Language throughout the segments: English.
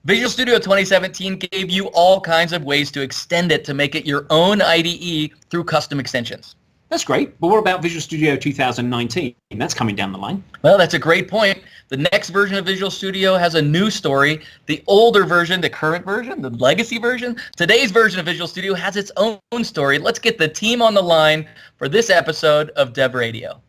Visual Studio 2017 gave you all kinds of ways to extend it to make it your own IDE through custom extensions. That's great, but what about Visual Studio 2019? That's coming down the line. Well, that's a great point. The next version of Visual Studio has a new story. The older version, the current version, the legacy version, today's version of Visual Studio has its own story. Let's get the team on the line for this episode of DevRadio.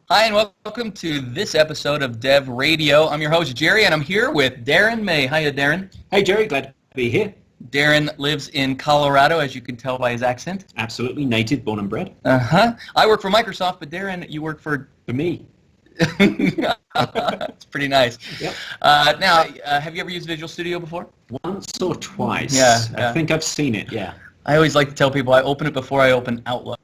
Hi, and welcome to this episode of DevRadio. I'm your host, Jerry, and I'm here with Darren May. Hiya, Darren. Hey, Jerry. Glad to be here. Darren lives in Colorado, as you can tell by his accent. Absolutely. Native, born and bred. I work for Microsoft, but Darren, you work for me. It's pretty nice. Yep. Now, have you ever used Visual Studio before? Once or twice. Yeah. I think I've seen it, yeah. I always like to tell people I open it before I open Outlook.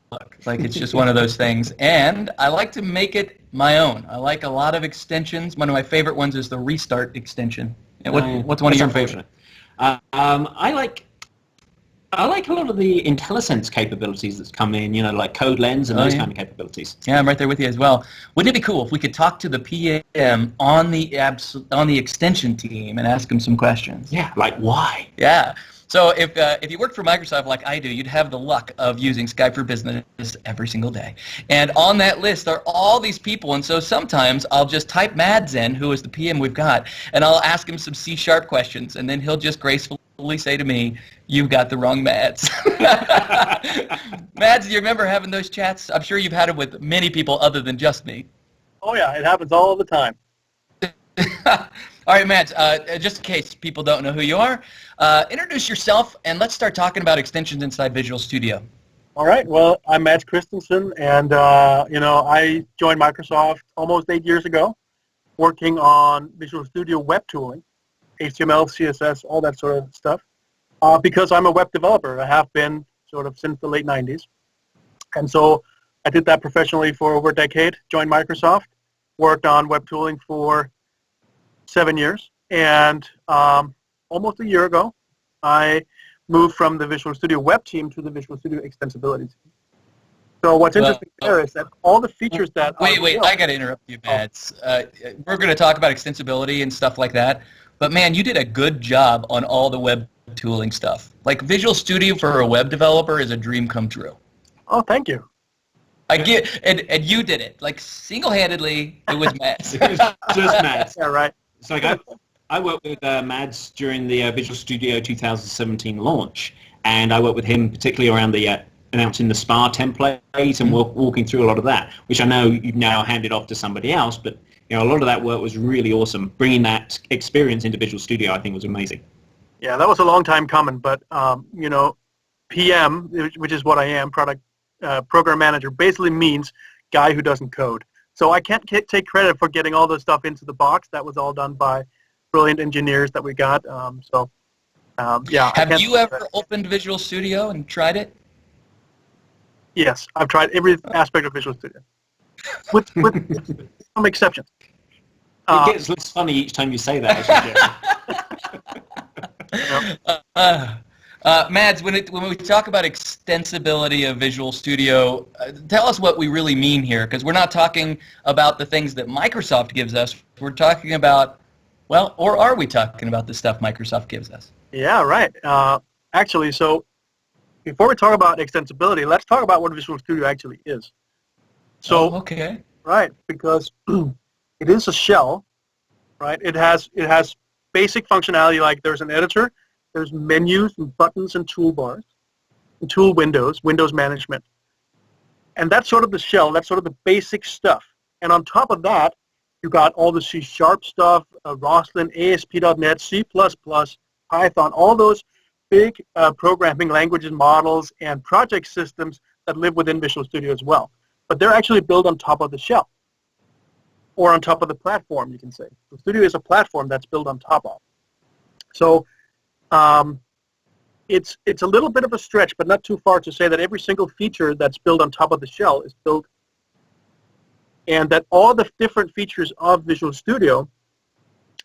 Like, it's just one of those things. And I like to make it my own. I like a lot of extensions. One of my favorite ones is the Restart extension. What's one of your favorite? I like a lot of the IntelliSense capabilities that's come in, like Code Lens and those kind of capabilities. Yeah, I'm right there with you as well. Wouldn't it be cool if we could talk to the PM on the extension team and ask them some questions? Yeah, like why? Yeah. So if you worked for Microsoft like I do, you'd have the luck of using Skype for Business every single day. And on that list are all these people, and so sometimes I'll just type Mads in, who is the PM we've got, and I'll ask him some C# questions, and then he'll just gracefully say to me, "You've got the wrong Mads." Mads, do you remember having those chats? I'm sure you've had it with many people other than just me. Oh yeah, it happens all the time. All right, Mads, just in case people don't know who you are, introduce yourself, and let's start talking about extensions inside Visual Studio. All right, well, I'm Mads Kristensen, and I joined Microsoft almost 8 years ago, working on Visual Studio web tooling, HTML, CSS, all that sort of stuff, because I'm a web developer. I have been sort of since the late 90s. And so I did that professionally for over a decade, joined Microsoft, worked on web tooling for 7 years, and almost a year ago, I moved from the Visual Studio web team to the Visual Studio Extensibility team. So what's interesting there is that all the features that Wait, I got to interrupt you, Mads. We're going to talk about extensibility and stuff like that, but man, you did a good job on all the web tooling stuff. Like, Visual Studio for a web developer is a dream come true. Oh, thank you. And you did it, like, single-handedly. It was Mads. It was just Mads. Yeah, right. It's like I worked with Mads during the Visual Studio 2017 launch, and I worked with him particularly around the announcing the SPA template and walking through a lot of that, which I know you've now handed off to somebody else, but a lot of that work was really awesome. Bringing that experience into Visual Studio, I think, was amazing. Yeah, that was a long time coming, but PM, which is what I am, program manager, basically means guy who doesn't code. So I can't take credit for getting all this stuff into the box. That was all done by brilliant engineers that we got. Yeah. Have you ever opened Visual Studio and tried it? Yes, I've tried every aspect of Visual Studio, with some exceptions. It gets less funny each time you say that. Mads, when we talk about extensibility of Visual Studio, tell us what we really mean here, because we're not talking about the things that Microsoft gives us. We're talking about, or are we talking about the stuff Microsoft gives us? Yeah, right. Actually, so before we talk about extensibility, let's talk about what Visual Studio actually is. So, okay. Right, because it is a shell, right? It has basic functionality, like there's an editor, there's menus and buttons and toolbars, and tool windows management. And that's sort of the shell, that's sort of the basic stuff. And on top of that, you got all the C# stuff, Roslyn, ASP.NET, C++, Python, all those big programming languages, models, and project systems that live within Visual Studio as well. But they're actually built on top of the shell, or on top of the platform, you can say. The Studio is a platform that's built on top of. So it's a little bit of a stretch, but not too far to say that every single feature that's built on top of the shell is built, and that all the different features of Visual Studio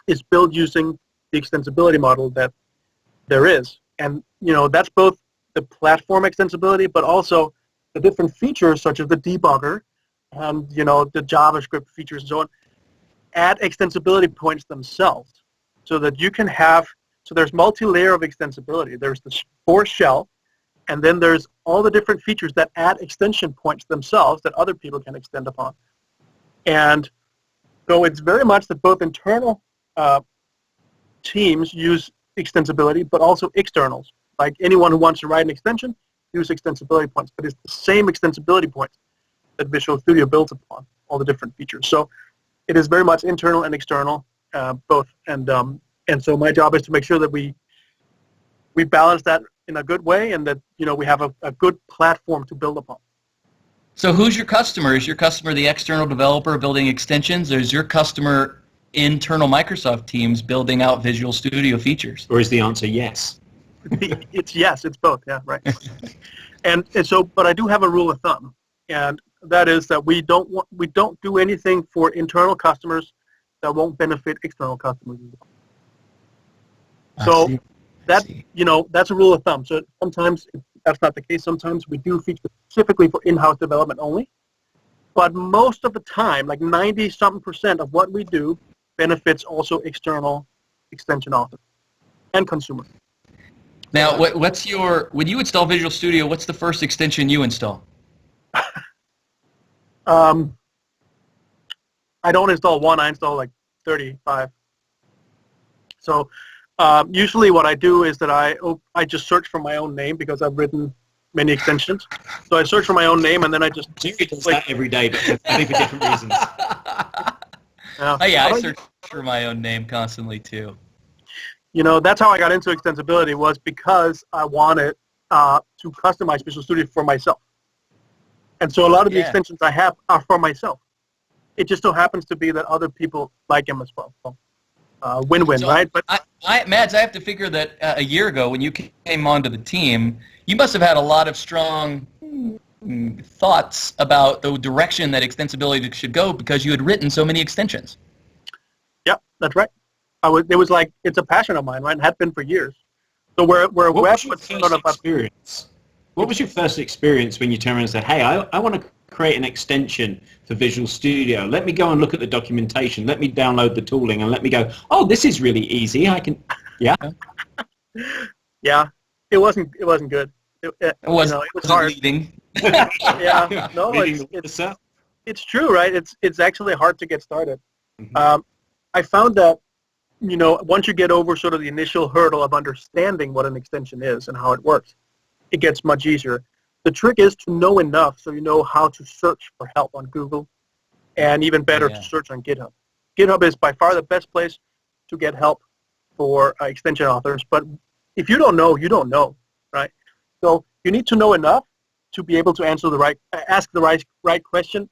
is built using the extensibility model that there is. And that's both the platform extensibility, but also the different features such as the debugger and the JavaScript features and so on add extensibility points themselves, so that you can have. So there's multi-layer of extensibility. There's the core shell, and then there's all the different features that add extension points themselves that other people can extend upon. And so it's very much that both internal teams use extensibility, but also externals. Like anyone who wants to write an extension, use extensibility points. But it's the same extensibility points that Visual Studio builds upon, all the different features. So it is very much internal and external, both. And so my job is to make sure that we balance that in a good way, and that we have a good platform to build upon. So who's your customer? Is your customer the external developer building extensions, or is your customer internal Microsoft teams building out Visual Studio features? Or is the answer yes? It's yes. It's both. Yeah, right. and so, but I do have a rule of thumb, and that is that we don't do anything for internal customers that won't benefit external customers. So that's a rule of thumb. So sometimes that's not the case. Sometimes we do features specifically for in-house development only. But most of the time, like 90-something% of what we do benefits also external extension authors and consumers. Now, when you install Visual Studio, what's the first extension you install? I don't install one. I install like 35. So usually what I do is that I just search for my own name, because I've written many extensions. So I search for my own name, and then I just does that every day, but I think for different reasons. I search for my own name constantly too. That's how I got into extensibility, was because I wanted to customize Visual Studio for myself. And so a lot of the extensions I have are for myself. It just so happens to be that other people like them as well. So, win-win, right? But Mads, I have to figure that a year ago when you came onto the team, you must have had a lot of strong thoughts about the direction that extensibility should go, because you had written so many extensions. Yeah, that's right. It was like, it's a passion of mine, right? It had been for years. So where a web was sort of experience. What was your first experience when you turned around and said, hey, I want to create an extension for Visual Studio. Let me go and look at the documentation. Let me download the tooling, and let me go, oh, this is really easy. I can, yeah. Yeah, it wasn't good. It was hard. Yeah, no, it's true, right? It's actually hard to get started. Mm-hmm. I found that, once you get over sort of the initial hurdle of understanding what an extension is and how it works, it gets much easier. The trick is to know enough so you know how to search for help on Google, and even better to search on GitHub. GitHub is by far the best place to get help for extension authors, but if you don't know, you don't know, right? So you need to know enough to be able to ask the right question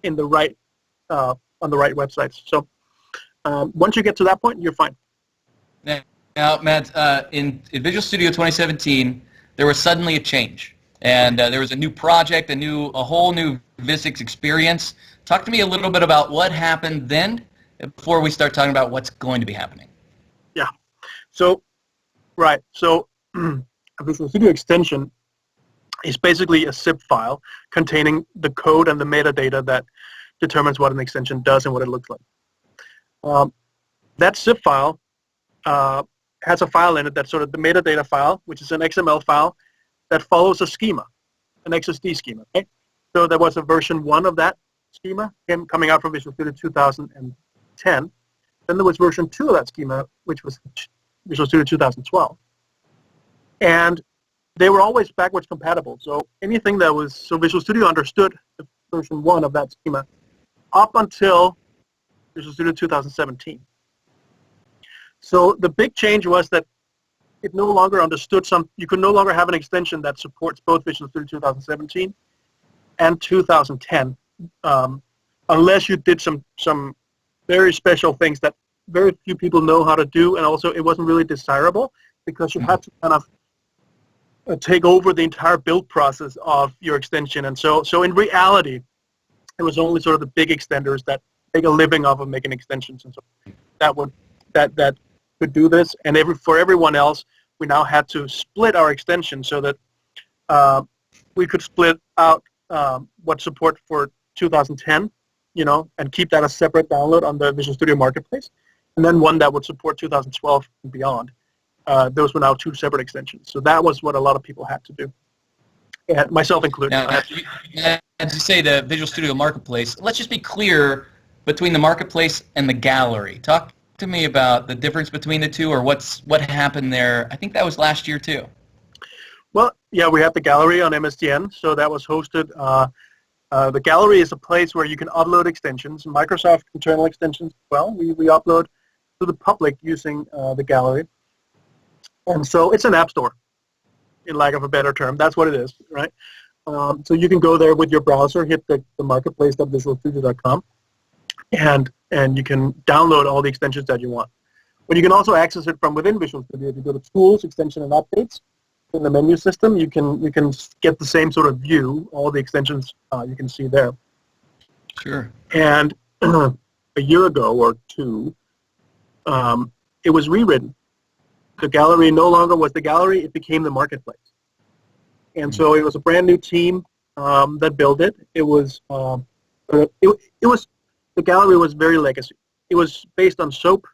in the right on the right websites. So once you get to that point, you're fine. Now, Mads, in Visual Studio 2017, there was suddenly a change, and there was a new project, a whole new Visix experience. Talk to me a little bit about what happened then, before we start talking about what's going to be happening. Yeah. So, right. So, a Visual Studio extension is basically a zip file containing the code and the metadata that determines what an extension does and what it looks like. That zip file has a file in it that's sort of the metadata file, which is an XML file that follows a schema, an XSD schema. Okay? So there was a version 1 of that schema coming out from Visual Studio 2010. Then there was version 2 of that schema, which was Visual Studio 2012. And they were always backwards compatible. So anything that was, so Visual Studio understood the version 1 of that schema up until Visual Studio 2017. So the big change was that it no longer understood you could no longer have an extension that supports both Visual Studio 2017 and 2010 unless you did some very special things that very few people know how to do, and also it wasn't really desirable because you had to kind of take over the entire build process of your extension. And so in reality, it was only sort of the big extenders that make a living off of making extensions, and so that could do this. And for everyone else, we now had to split our extension so that we could split out what support for 2010, and keep that a separate download on the Visual Studio Marketplace, and then one that would support 2012 and beyond. Those were now two separate extensions. So that was what a lot of people had to do, and myself included. Now, as you say, the Visual Studio Marketplace, let's just be clear between the Marketplace and the Gallery. Talk to me about the difference between the two, or what happened there. I think that was last year too. Well, yeah, we have the Gallery on MSDN, so that was hosted. The Gallery is a place where you can upload extensions, Microsoft internal extensions as well. We upload to the public using the Gallery. And so it's an app store, in lack of a better term. That's what it is, right? So you can go there with your browser, hit the marketplace.visualstudio.com, and you can download all the extensions that you want. But you can also access it from within Visual Studio. If you go to Tools, Extension, and Updates, in the menu system, you can get the same sort of view, all the extensions you can see there. Sure. And a year ago or two, it was rewritten. The Gallery no longer was the Gallery, it became the Marketplace. And so it was a brand new team that built it. It was the Gallery was very legacy. It was based on SOAP,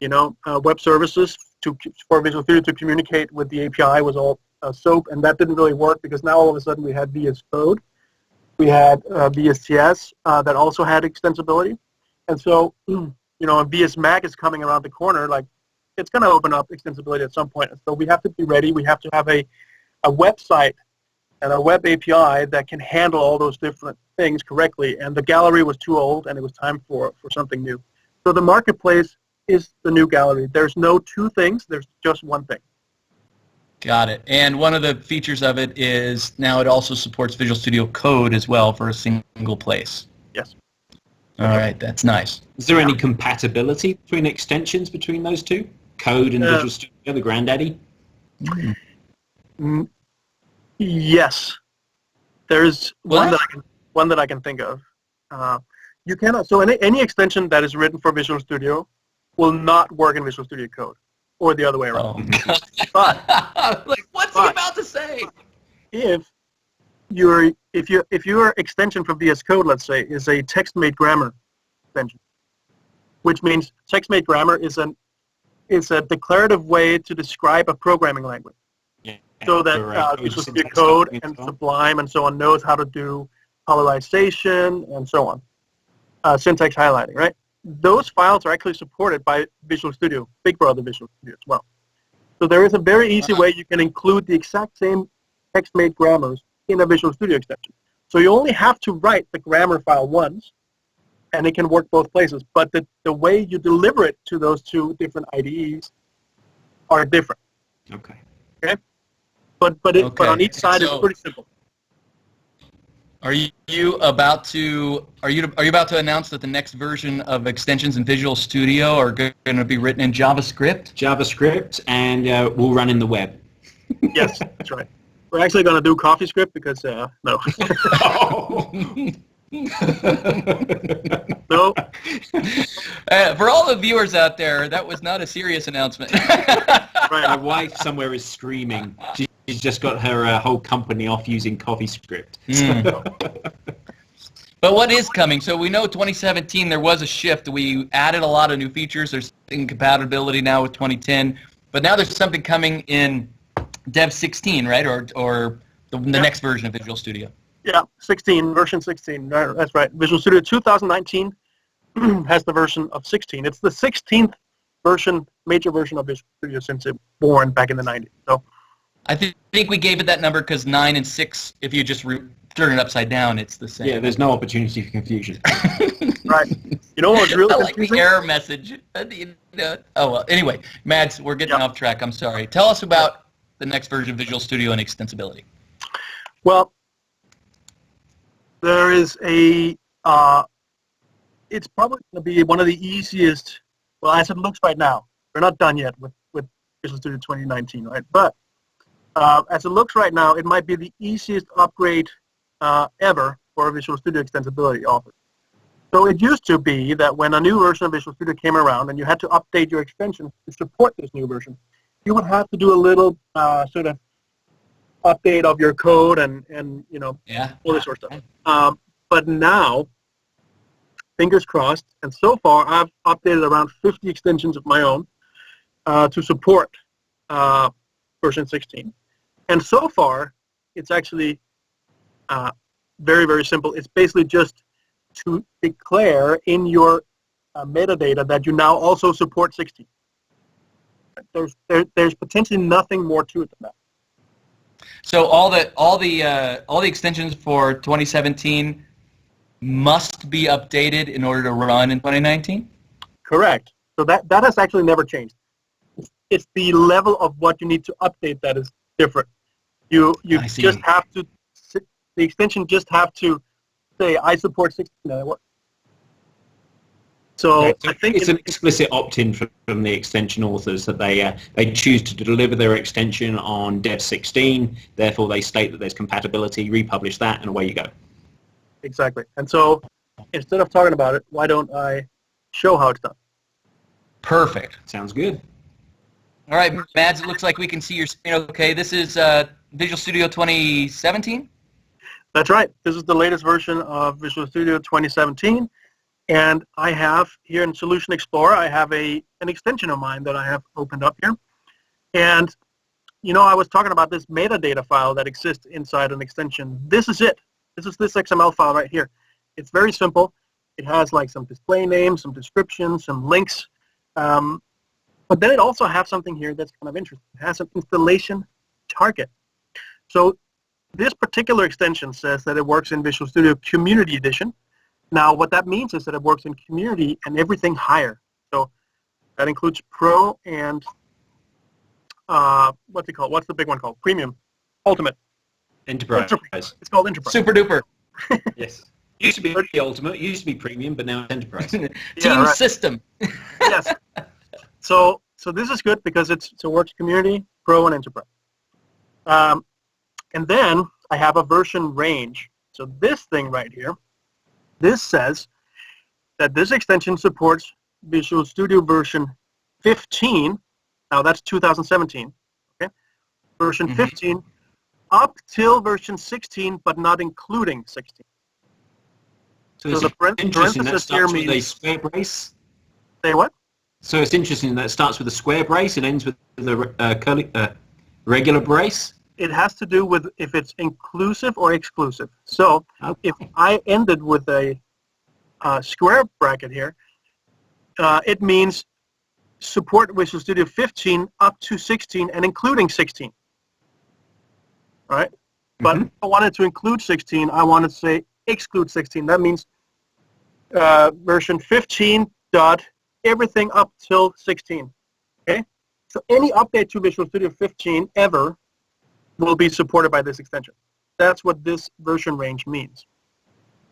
web services for Visual Studio to communicate with the API was all SOAP, and that didn't really work because now all of a sudden we had VS Code, we had VSTS that also had extensibility, and so VS Mac is coming around the corner. Like, it's going to open up extensibility at some point, and so we have to be ready. We have to have a website and a web API that can handle all those different things correctly, and the Gallery was too old, and it was time for something new. So the Marketplace is the new Gallery. There's no two things, there's just one thing. Got it. And one of the features of it is now it also supports Visual Studio Code as well for a single place. Yes. All right, that's nice. Is there any compatibility between extensions between those two? Code and Visual Studio, the granddaddy? Yes. There's one that I can think of. You cannot. So any extension that is written for Visual Studio will not work in Visual Studio Code, or the other way around. But what's he about to say? If your extension for VS Code, let's say, is a text-made grammar extension, which means text-made grammar is a declarative way to describe a programming language. Yeah. So that Visual Studio Code and Sublime and so on knows how to do colorization and so on, syntax highlighting, right? Those files are actually supported by Visual Studio, Big Brother Visual Studio as well. So there is a very easy way you can include the exact same text-made grammars in a Visual Studio extension. So you only have to write the grammar file once, and it can work both places. But the way you deliver it to those two different IDEs are different. Okay. But on each side it's pretty simple. Are you about to announce that the next version of extensions in Visual Studio are going to be written in JavaScript? JavaScript, and will run in the web. Yes, that's right. We're actually going to do CoffeeScript because no. No. For all the viewers out there, that was not a serious announcement. Right, my wife somewhere is screaming. She's just got her whole company off using CoffeeScript. But what is coming? So we know 2017 there was a shift. We added a lot of new features. There's incompatibility now with 2010. But now there's something coming in Dev 16, right? Or the next version of Visual Studio. Yeah, version 16. That's right. Visual Studio 2019 has the version of 16. It's the 16th major version of Visual Studio since it was born back in the 90s. So I think we gave it that number because 9 and 6, if you just turn it upside down, it's the same. Yeah, there's no opportunity for confusion. Right. You know what was really confusing? I like the error message. Oh, well. Anyway, Mads, we're getting off track. I'm sorry. Tell us about the next version of Visual Studio and Extensibility. Well, there is it's probably going to be one of the easiest, well, as it looks right now. We're not done yet with Visual Studio 2019, right? But As it looks right now, it might be the easiest upgrade ever for Visual Studio Extensibility offered. So it used to be that when a new version of Visual Studio came around and you had to update your extension to support this new version, you would have to do a little sort of update of your code and all this sort of stuff. But now, fingers crossed, and so far I've updated around 50 extensions of my own to support version 16. And so far, it's actually very, very simple. It's basically just to declare in your metadata that you now also support 16. There's potentially nothing more to it than that. So all the extensions for 2017 must be updated in order to run in 2019? Correct. So that has actually never changed. It's the level of what you need to update that is different. You just have to, the extension just have to say, I support 16. So okay, I think it's an explicit opt-in from the extension authors that they choose to deliver their extension on Dev 16. Therefore, they state that there's compatibility, republish that, and away you go. Exactly. And so instead of talking about it, why don't I show how it's done? Perfect. Sounds good. All right, Mads, it looks like we can see your screen okay. This is Visual Studio 2017? That's right. This is the latest version of Visual Studio 2017. And I have here in Solution Explorer, I have an extension of mine that I have opened up here. And, I was talking about this metadata file that exists inside an extension. This is it. This is this XML file right here. It's very simple. It has like some display names, some descriptions, some links. But then it also has something here that's kind of interesting. It has an installation target. So this particular extension says that it works in Visual Studio Community Edition. Now, what that means is that it works in Community and everything higher. So that includes Pro and what's it called? What's the big one called? Premium, Ultimate. Enterprise. It's called Enterprise. Super duper. Yes. Used to be Ultimate, used to be Premium, but now it's Enterprise. Team system. Yes. So this is good because it works Community, Pro, and Enterprise. And then I have a version range. So this thing right here, this says that this extension supports Visual Studio version 15. Now that's 2017. Okay, version 15 up till version 16, but not including 16. So the interesting that starts with a square brace. Say what? So it's interesting that it starts with a square brace and ends with a regular brace. It has to do with if it's inclusive or exclusive. So if I ended with a square bracket here, it means support Visual Studio 15 up to 16 and including 16. All right? But if I wanted to include 16, I want to say exclude 16. That means version 15 dot everything up till 16. Okay? So any update to Visual Studio 15 ever will be supported by this extension. That's what this version range means.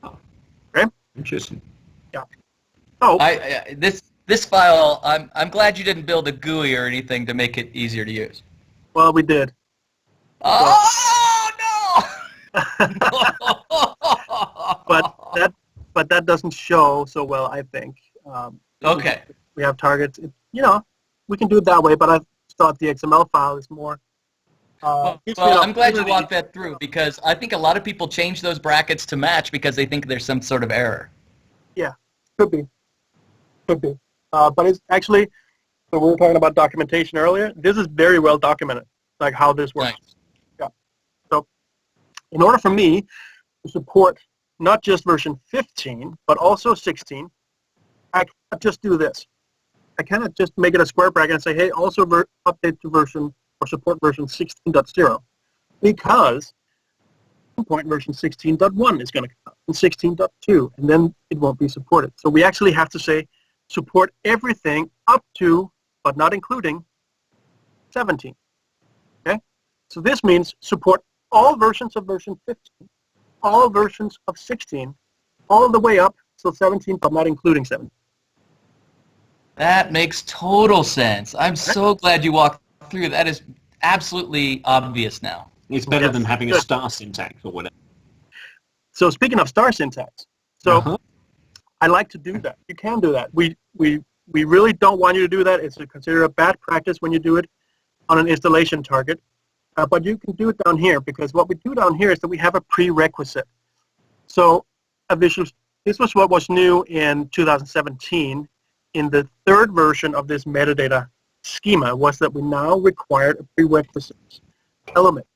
Okay? Interesting. Yeah. Oh, this file, I'm glad you didn't build a GUI or anything to make it easier to use. well, we did. Oh no! But that doesn't show so well, I think. Okay. We have targets. We can do it that way, but I thought the XML file is more. Well, I'm glad you walked that through because I think a lot of people change those brackets to match because they think there's some sort of error. Yeah, could be. But it's actually, so we were talking about documentation earlier. This is very well documented, like how this works. Nice. Yeah. So in order for me to support not just version 15, but also 16, I can't just do this. I cannot just make it a square bracket and say, hey, also update to version or support version 16.0, because at some point version 16.1 is going to come out, and 16.2, and then it won't be supported. So we actually have to say support everything up to, but not including, 17. Okay? So this means support all versions of version 15, all versions of 16, all the way up till 17, but not including 17. That makes total sense. I'm so glad you walked through. That is absolutely obvious now. It's better than having a star syntax or whatever. So speaking of star syntax, so I like to do that. You can do that. We really don't want you to do that. It's considered a bad practice when you do it on an installation target. But you can do it down here, because what we do down here is that we have a prerequisite. So this was what was new in 2017. In the third version of this metadata schema was that we now required a prerequisite element.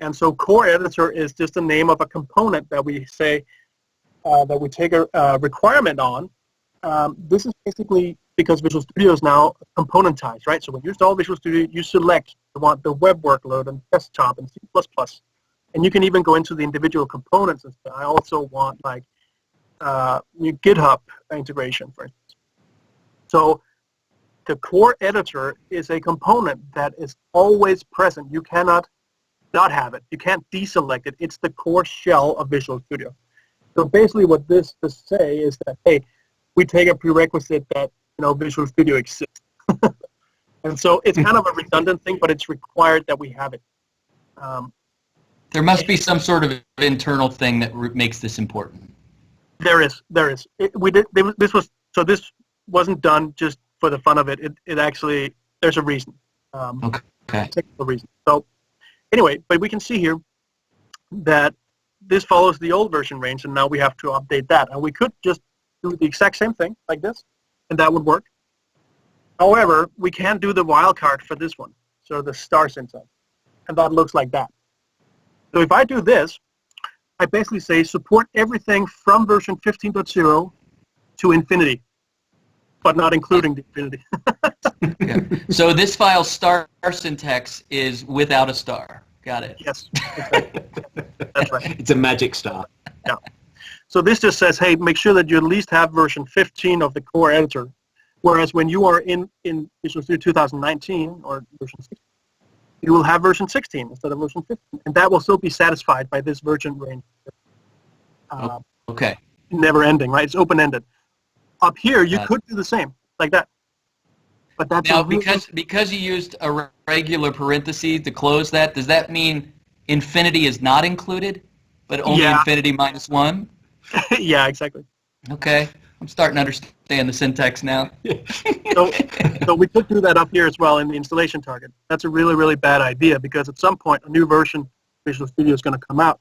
And so core editor is just the name of a component that we say that we take a requirement on. This is basically because Visual Studio is now componentized, right? So when you install Visual Studio, you select you want the web workload and desktop and C++. And you can even go into the individual components and say, I also want like GitHub integration, for instance. So the core editor is a component that is always present. You cannot not have it. You can't deselect it. It's the core shell of Visual Studio. So basically what this to say is that, hey, we take a prerequisite that, Visual Studio exists. And so it's kind of a redundant thing, but it's required that we have it. There must be some sort of internal thing that makes this important. There is. This wasn't done just for the fun of it. It actually, there's a reason. Okay. Technical reason. So anyway, but we can see here that this follows the old version range, and now we have to update that. And we could just do the exact same thing like this, and that would work. However, we can't do the wildcard for this one, so the star syntax, and that looks like that. So if I do this, I basically say support everything from version 15.0 to infinity, but not including the infinity. Yeah. So this file star syntax is without a star. Got it. Yes, exactly. That's right. It's a magic star. Yeah. So this just says, hey, make sure that you at least have version 15 of the core editor, whereas when you are in Visual Studio 2019 or version 16, you will have version 16 instead of version 15, and that will still be satisfied by this version range. Okay. Never ending, right? It's open-ended. Up here, you could do the same, like that. But that's now, because you used a regular parenthesis to close that, does that mean infinity is not included, but only infinity minus 1? Yeah, exactly. Okay. I'm starting to understand the syntax now. So we could do that up here as well in the installation target. That's a really, really bad idea, because at some point a new version of Visual Studio is going to come out,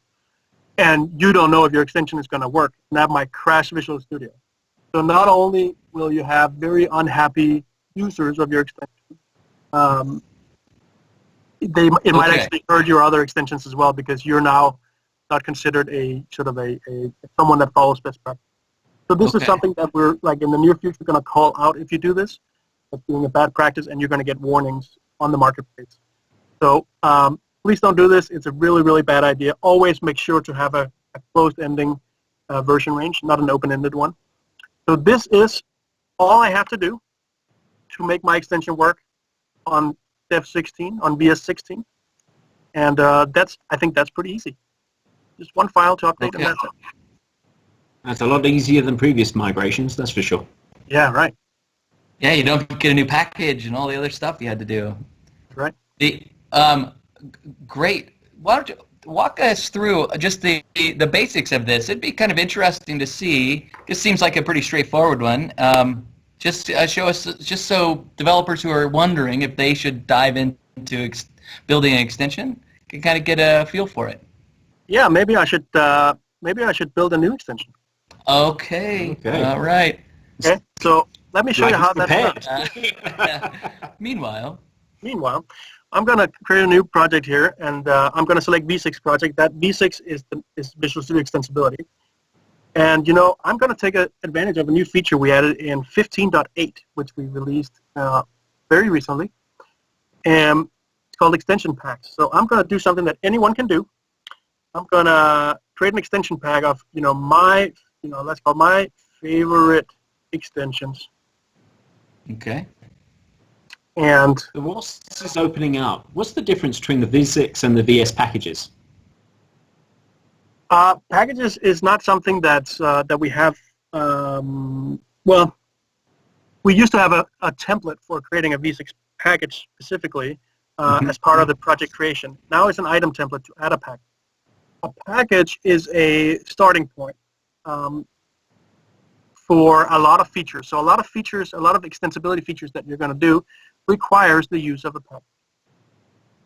and you don't know if your extension is going to work, and that might crash Visual Studio. So not only will you have very unhappy users of your extension, it might actually hurt your other extensions as well, because you're now not considered a sort of a someone that follows best practice. So this is something that we're like in the near future going to call out if you do this. That's being a bad practice, and you're going to get warnings on the marketplace. So please don't do this. It's a really, really bad idea. Always make sure to have a closed-ending version range, not an open-ended one. So this is all I have to do to make my extension work on Dev16, on VS16. And I think that's pretty easy. Just one file to update, and that's it. That's a lot easier than previous migrations, that's for sure. Yeah, right. Yeah, you don't get a new package and all the other stuff you had to do. Right. Great. Why don't you walk us through just the basics of this? It'd be kind of interesting to see. This seems like a pretty straightforward one. Just show us, just so developers who are wondering if they should dive into building an extension can kind of get a feel for it. Yeah, maybe I should build a new extension. Okay. All right. Okay. So let me show you how that's done. Meanwhile, I'm going to create a new project here, and I'm going to select V6 project. That V6 is Visual Studio Extensibility. And, I'm going to take advantage of a new feature we added in 15.8, which we released very recently. And it's called extension packs. So I'm going to do something that anyone can do. I'm going to create an extension pack of, let's call my favorite extensions. Okay. And what's this opening up? What's the difference between the V6 and the VS packages? Packages is not something that we have. We used to have a template for creating a V6 package specifically, as part of the project creation. Now it's an item template to add a package. A package is a starting point for a lot of features. So a lot of extensibility features that you're going to do requires the use of a package.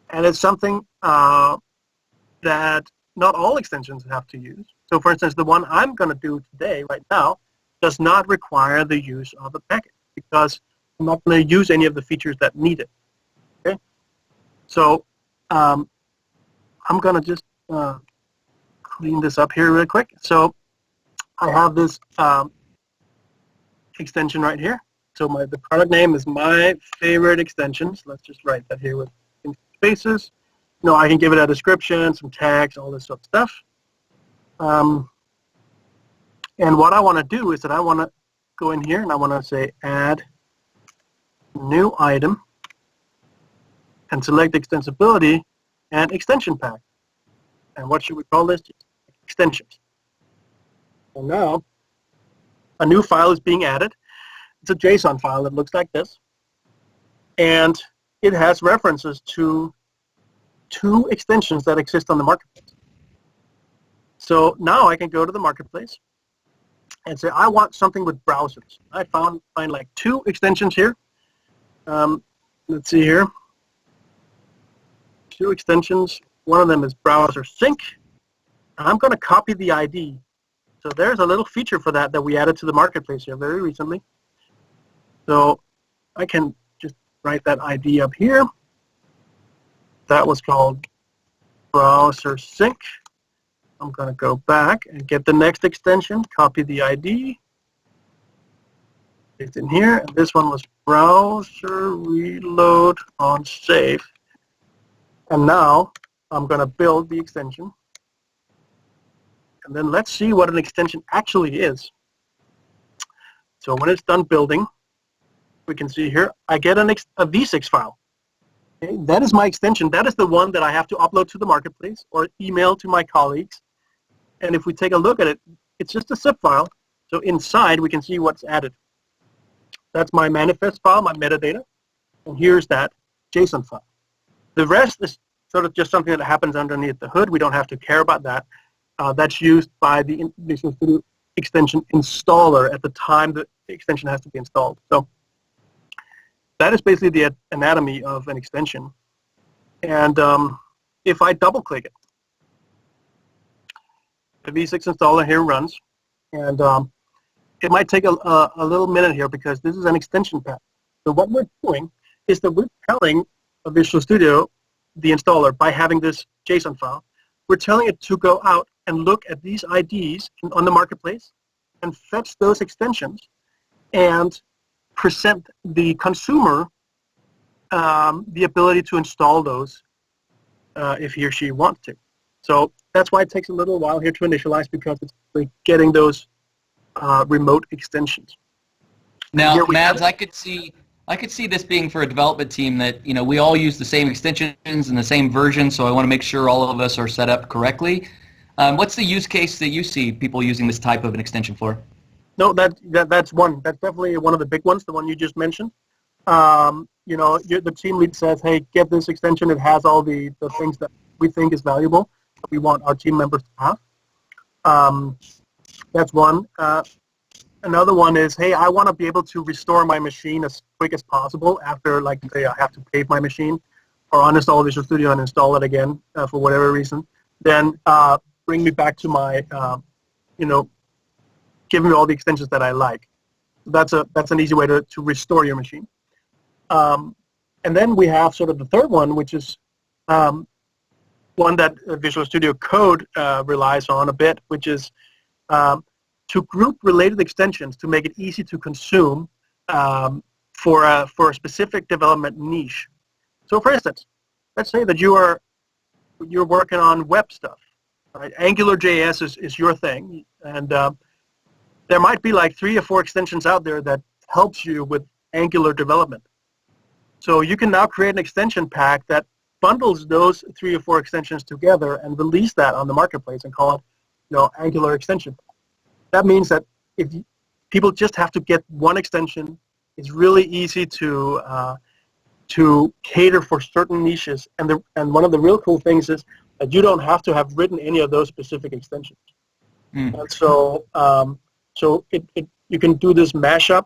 And it's something that not all extensions have to use. So for instance, the one I'm going to do today, right now, does not require the use of a package because I'm not going to use any of the features that need it. Okay? So I'm going to just clean this up here real quick. So I have this extension right here. So the product name is my favorite extensions. Let's just write that here with spaces. I can give it a description, some tags, all this sort of stuff. And what I want to do is that I want to go in here and I want to say add new item and select extensibility and extension pack. And what should we call this? Extensions. So now a new file is being added. It's a JSON file that looks like this. And it has references to 2 extensions that exist on the marketplace. So now I can go to the marketplace and say I want something with browsers. I find like 2 extensions here. Let's see here. 2 extensions. One of them is browser sync. I'm going to copy the ID. So there's a little feature for that we added to the marketplace here very recently. So I can just write that ID up here. That was called browser sync. I'm going to go back and get the next extension, copy the ID. It's in here. And this one was browser reload on save. And now I'm going to build the extension. And then let's see what an extension actually is. So when it's done building, we can see here, I get a v6 file. Okay, that is my extension. That is the one that I have to upload to the marketplace or email to my colleagues. And if we take a look at it, it's just a zip file. So inside, we can see what's added. That's my manifest file, my metadata. And here's that JSON file. The rest is sort of just something that happens underneath the hood. We don't have to care about that. That's used by the Visual Studio extension installer at the time the extension has to be installed. So that is basically the anatomy of an extension. And if I double-click it, the V6 installer here runs. And it might take a little minute here because this is an extension path. So what we're doing is that we're telling Visual Studio, the installer, by having this JSON file, we're telling it to go out and look at these IDs on the marketplace and fetch those extensions and present the consumer the ability to install those if he or she wants to. So that's why it takes a little while here to initialize because it's like getting those remote extensions. Now, Mads, I could see this being for a development team that, we all use the same extensions and the same version, so I want to make sure all of us are set up correctly. What's the use case that you see people using this type of an extension for? No, that's one. That's definitely one of the big ones, the one you just mentioned. The team lead says, hey, get this extension. It has all the things that we think is valuable that we want our team members to have. That's one. Another one is, hey, I want to be able to restore my machine as quick as possible after, like, say, I have to pave my machine or uninstall Visual Studio and install it again for whatever reason. Then bring me back to my, give me all the extensions that I like. That's an easy way to restore your machine. And then we have sort of the third one, which is one that Visual Studio Code relies on a bit, which is to group related extensions to make it easy to consume for a specific development niche. So, for instance, let's say that you're working on web stuff. Right? AngularJS is your thing, and there might be like 3 or 4 extensions out there that helps you with Angular development. So you can now create an extension pack that bundles those 3 or 4 extensions together and release that on the marketplace and call it, Angular extension. That means that if people just have to get one extension, it's really easy to to cater for certain niches. And one of the real cool things is that you don't have to have written any of those specific extensions. And so you can do this mashup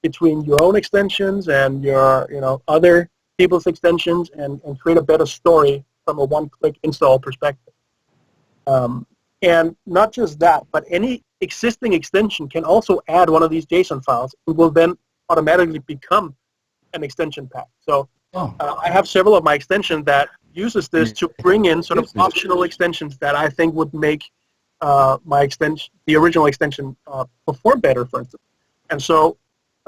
between your own extensions and your other people's extensions and create a better story from a one-click install perspective. And not just that, but any existing extension can also add one of these JSON files. It will then automatically become an extension pack. So I have several of my extensions that uses this to bring in sort of optional extensions that I think would make the original extension perform better, for instance. And so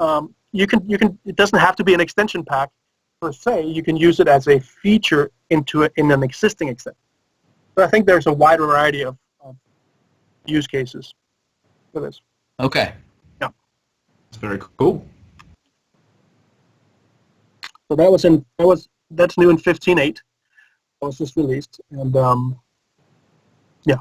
it doesn't have to be an extension pack per se. You can use it as a feature in an existing extension. So I think there's a wide variety of use cases for this. Okay. Yeah. That's very cool. So that's new in 15.8. That was just released, and yeah.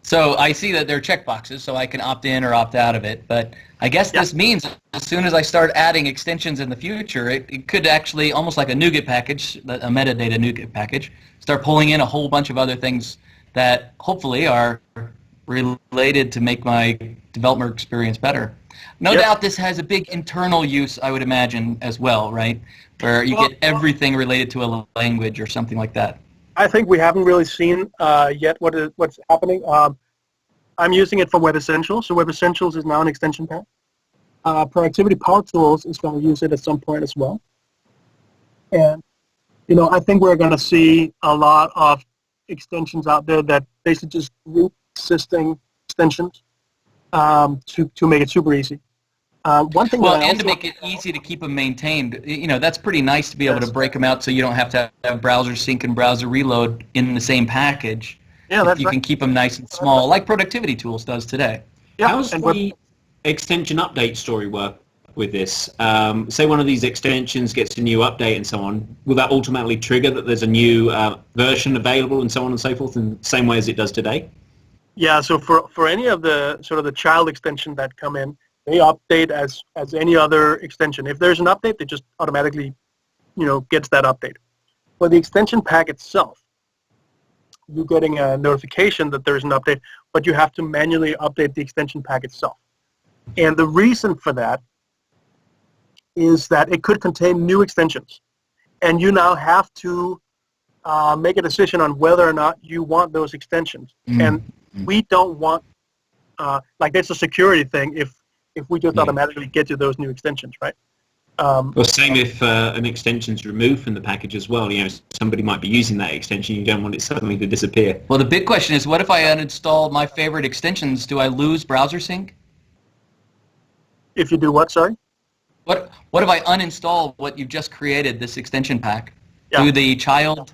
So I see that there are checkboxes, so I can opt in or opt out of it. But I guess this means as soon as I start adding extensions in the future, it could actually, almost like a NuGet package, a metadata NuGet package, start pulling in a whole bunch of other things that hopefully are related to make my developer experience better. No doubt this has a big internal use, I would imagine, as well, right? Where you get everything related to a language or something like that. I think we haven't really seen yet what's happening. I'm using it for Web Essentials, so Web Essentials is now an extension pack. Productivity Power Tools is going to use it at some point as well. And, I think we're going to see a lot of extensions out there that basically just group existing extensions to make it super easy. One thing and to make it easy to keep them maintained, that's pretty nice to be able to break them out so you don't have to have browser sync and browser reload in the same package. Yeah, you can keep them nice and small, like Productivity Tools does today. Yeah. How's the extension update story work with this? Say one of these extensions gets a new update and so on, will that automatically trigger that there's a new version available and so on and so forth in the same way as it does today? Yeah, so for any of the sort of the child extension that come in, they update as any other extension. If there's an update, it just automatically, gets that update. For the extension pack itself, you're getting a notification that there's an update, but you have to manually update the extension pack itself. And the reason for that is that it could contain new extensions. And you now have to make a decision on whether or not you want those extensions. And we don't want, there's a security thing if we just automatically get you those new extensions, right? Well, same if an extension's removed from the package as well. Somebody might be using that extension. You don't want it suddenly to disappear. Well, the big question is, what if I uninstall my favorite extensions? Do I lose browser sync? If you do what, sorry? What if I uninstall what you've just created, this extension pack? Yeah. Do the child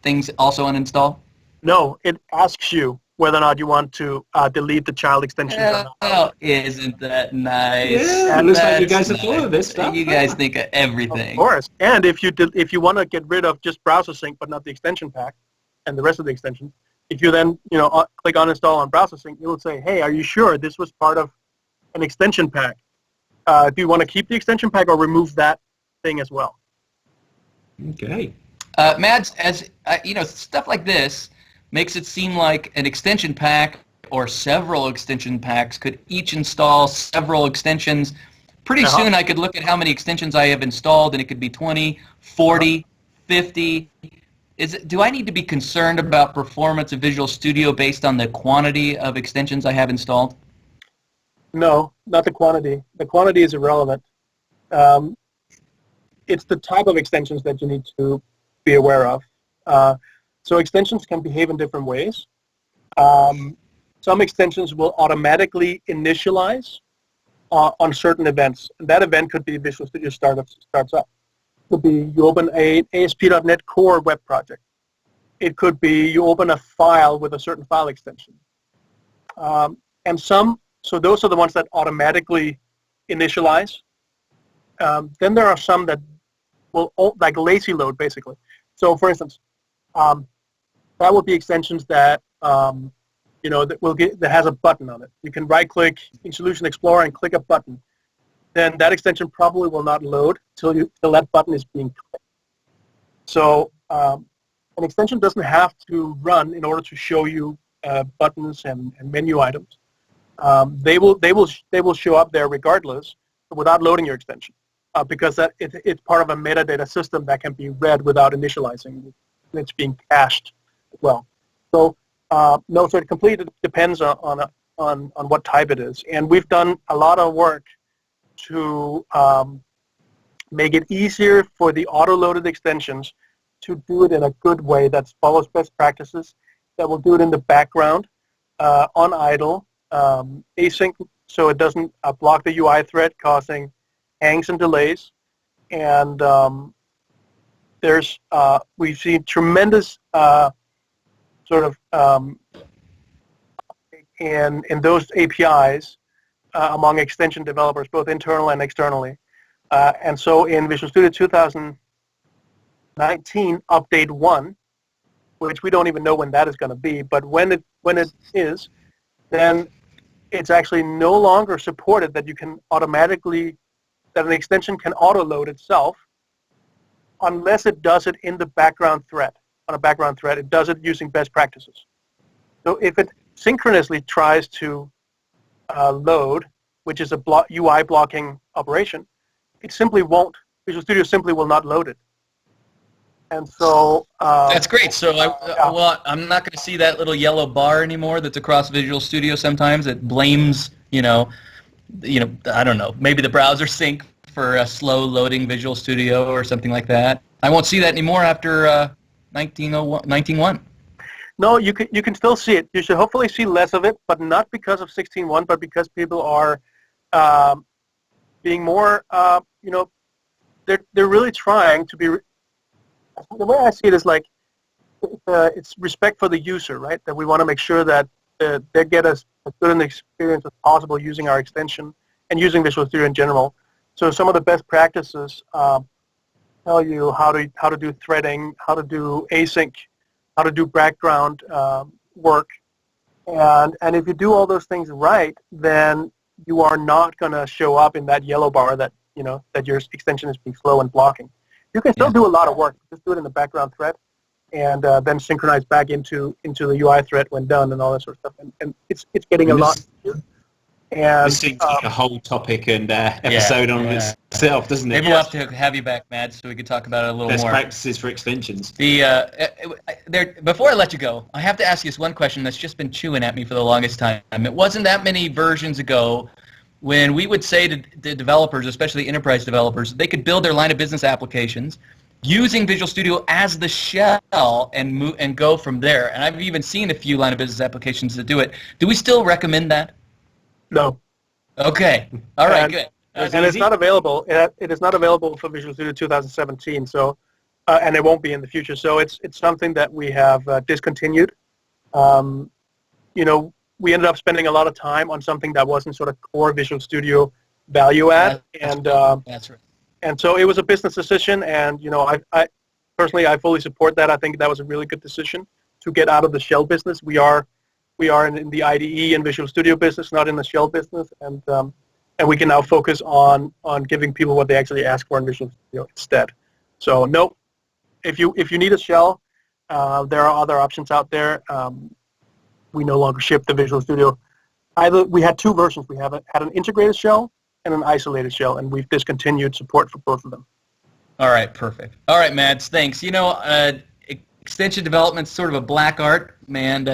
things also uninstall? No, it asks you whether or not you want to delete the child extensions or not. Oh, isn't that nice? Yeah, it looks like you guys have thought of this stuff. You guys think of everything. Of course. And if you want to get rid of just browser sync but not the extension pack and the rest of the extensions, if you then click uninstall on browser sync, it will say, hey, are you sure this was part of an extension pack? Do you want to keep the extension pack or remove that thing as well? Okay. Mads, as stuff like this makes it seem like an extension pack or several extension packs could each install several extensions. Pretty soon I could look at how many extensions I have installed, and it could be 20, 40, 50. Do I need to be concerned about performance of Visual Studio based on the quantity of extensions I have installed? No, not the quantity. The quantity is irrelevant. It's the type of extensions that you need to be aware of. So extensions can behave in different ways. Some extensions will automatically initialize on certain events. And that event could be Visual Studio starts up. It could be you open a ASP.NET Core web project. It could be you open a file with a certain file extension. So those are the ones that automatically initialize. Then there are some that will, like lazy load, basically. So for instance, that would be extensions that that has a button on it. You can right-click in Solution Explorer and click a button. then that extension probably will not load till that button is being clicked. So an extension doesn't have to run in order to show you buttons and menu items. They will show up there regardless without loading your extension, because it's part of a metadata system that can be read without initializing. It's being cached as well. So no, so it completely depends on what type it is, and we've done a lot of work to make it easier for the auto-loaded extensions to do it in a good way that follows best practices, that will do it in the background, on idle, async, so it doesn't block the UI thread, causing hangs and delays. And we've seen tremendous sort of in those APIs among extension developers, both internal and externally. And so in Visual Studio 2019 Update 1, which we don't even know when that is going to be, but when it is, then it's actually no longer supported that you can that an extension can auto-load itself unless it does it in the background thread. On a background thread, it does it using best practices. So if it synchronously tries to load, which is a UI blocking operation, it simply won't. Visual Studio simply will not load it. And so that's great. So I'm not going to see that little yellow bar anymore that's across Visual Studio. Sometimes it blames, I don't know, maybe the browser sync for a slow loading Visual Studio or something like that. I won't see that anymore after 19.1. No, you can still see it. You should hopefully see less of it, but not because of 16.1, but because people are being more, they're really trying to be. The way I see it is like it's respect for the user, right? That we want to make sure that they get as good an experience as possible using our extension and using Visual Studio in general. So some of the best practices tell you how to do threading, how to do async, how to do background work, and if you do all those things right, then you are not going to show up in that yellow bar that that your extension is being slow and blocking. You can still do a lot of work. Just do it in the background thread, and then synchronize back into the UI thread when done, and all that sort of stuff. And it's getting a lot easier. And this seems like a whole topic and episode on itself, doesn't it? Maybe we'll have to have you back, Mads, so we can talk about it a little Best more. Best practices for extensions. Before I let you go, I have to ask you this one question that's just been chewing at me for the longest time. It wasn't that many versions ago when we would say to the developers, especially enterprise developers, they could build their line of business applications using Visual Studio as the shell and go from there. And I've even seen a few line of business applications that do it. Do we still recommend that? No. Okay. All right. Good. And it's not available. It is not available for Visual Studio 2017. So, and it won't be in the future. So it's something that we have discontinued. We ended up spending a lot of time on something that wasn't sort of core Visual Studio value add, that's right. And so it was a business decision. And I personally fully support that. I think that was a really good decision to get out of the shell business. We are in the IDE and Visual Studio business, not in the shell business, and we can now focus on giving people what they actually ask for in Visual Studio instead. So no, if you need a shell, there are other options out there. We no longer ship the Visual Studio. We had two versions. We had an integrated shell and an isolated shell, and we've discontinued support for both of them. All right, perfect. All right, Mads, thanks. Extension development's sort of a black art, and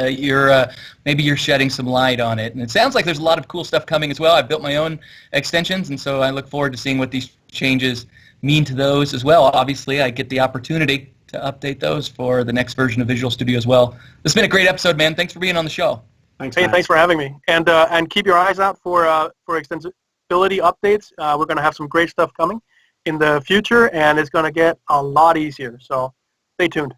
maybe you're shedding some light on it. And it sounds like there's a lot of cool stuff coming as well. I've built my own extensions, and so I look forward to seeing what these changes mean to those as well. Obviously, I get the opportunity to update those for the next version of Visual Studio as well. This has been a great episode, man. Thanks for being on the show. Thanks, hey, thanks for having me. And keep your eyes out for extensibility updates. We're going to have some great stuff coming in the future, and it's going to get a lot easier. So stay tuned.